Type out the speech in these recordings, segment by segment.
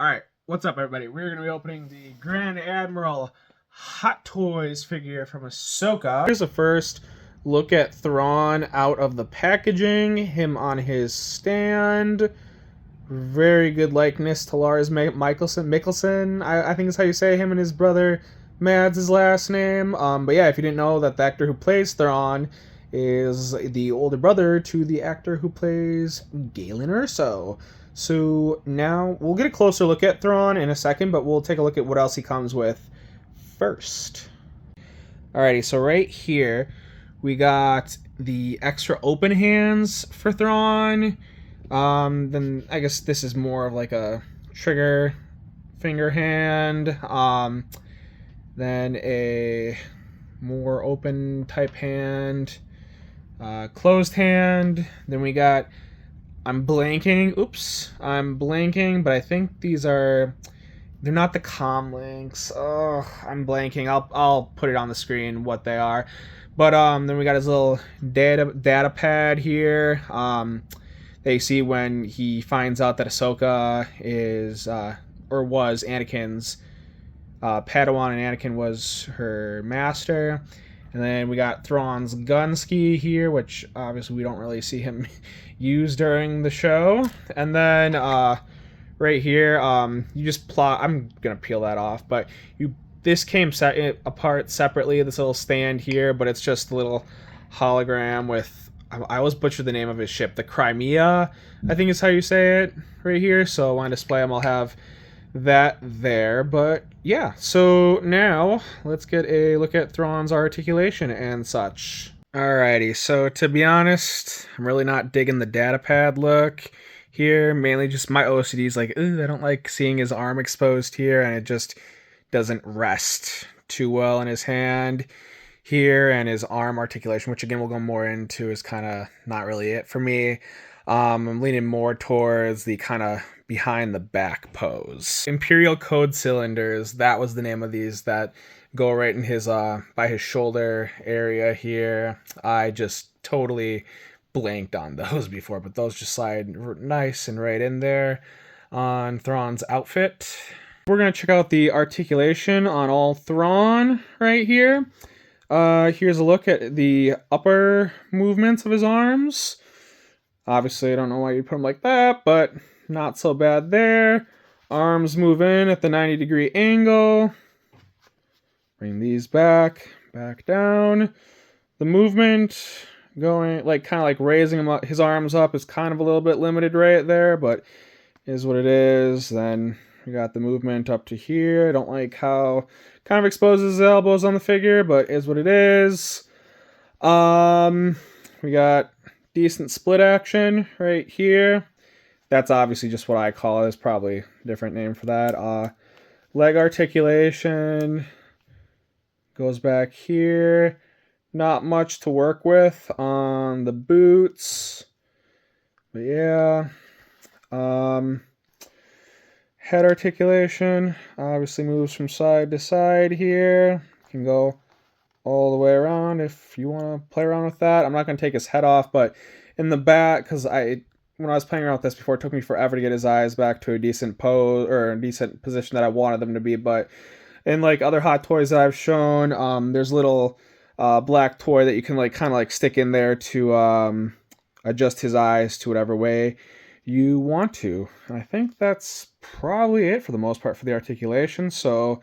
Alright, what's up everybody? We're going to be opening the Grand Admiral Hot Toys figure from Ahsoka. Here's a first look at Thrawn out of the packaging, him on his stand. Very good likeness to Lars Mikkelsen, I think is how you say him, and his brother Mads' his last name. But yeah, if you didn't know, that the actor who plays Thrawn is the older brother to the actor who plays Galen Erso. So now we'll get a closer look at Thrawn in a second, but we'll take a look at what else he comes with first. Alrighty, so right here we got the extra open hands for Thrawn. Then I guess this is more of like a trigger finger hand. Then a more open type hand. Closed hand. Then we got, I'm blanking, but I think these are, they're not the comm links. Oh, I'm blanking. I'll put it on the screen what they are. But then we got his little data pad here. That you see when he finds out that Ahsoka is or was Anakin's Padawan, and Anakin was her master. And then we got Thrawn's gun ski here, which obviously we don't really see him use during the show. And then right here, you just plot. I'm gonna peel that off, but this came apart separately. This little stand here, but it's just a little hologram with. I always butcher the name of his ship, the Crimea, I think is how you say it right here. So on display, I'll have that there. But yeah, so now let's get a look at Thrawn's articulation and such. Alrighty, so to be honest, I'm really not digging the data pad look here. Mainly just my OCD is like, I don't like seeing his arm exposed here, and it just doesn't rest too well in his hand here, and his arm articulation, which again we'll go more into, is kind of not really it for me. I'm leaning more towards the kind of behind the back pose. Imperial Code Cylinders, that was the name of these that go right in his by his shoulder area here. I just totally blanked on those before, but those just slide nice and right in there on Thrawn's outfit. We're gonna check out the articulation on all Thrawn right here. Here's a look at the upper movements of his arms. Obviously, I don't know why you put them like that, but not so bad there. Arms move in at the 90-degree angle. Bring these back down. The movement going, like, kind of like raising him up, his arms up is kind of a little bit limited right there, but is what it is. Then we got the movement up to here. I don't like how kind of exposes his elbows on the figure, but is what it is. We got decent split action right here. That's obviously just what I call it. There's probably a different name for that. Leg articulation goes back here. Not much to work with on the boots, but yeah. Head articulation obviously moves from side to side here. Can go all the way around if you want to play around with that. I'm not going to take his head off, but in the back, because when I was playing around with this before, it took me forever to get his eyes back to a decent pose or a decent position that I wanted them to be. But in like other Hot Toys that I've shown, there's a little black toy that you can like kind of like stick in there to adjust his eyes to whatever way you want to. And I think that's probably it for the most part for the articulation. So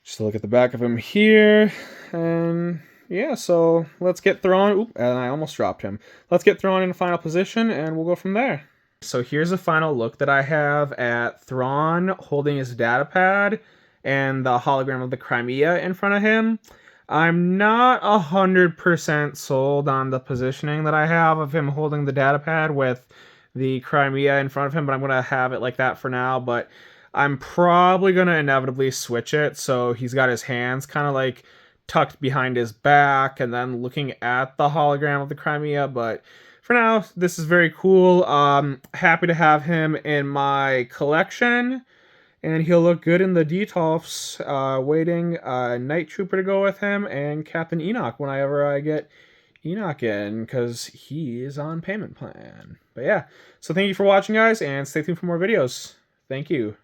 just a look at the back of him here, and yeah, so let's get Thrawn. Oop, and I almost dropped him. Let's get Thrawn in a final position, and we'll go from there. So here's a final look that I have at Thrawn holding his data pad and the hologram of the Crimea in front of him. I'm not 100% sold on the positioning that I have of him holding the data pad with the Crimea in front of him, but I'm going to have it like that for now. But I'm probably going to inevitably switch it, so he's got his hands kind of like tucked behind his back and then looking at the hologram of the Crimea. But for now, this is very cool. Happy to have him in my collection, and he'll look good in the Detolfs, waiting Night Trooper to go with him, and Captain Enoch whenever I get Enoch in, because he is on payment plan. But yeah, so thank you for watching, guys, and stay tuned for more videos. Thank you.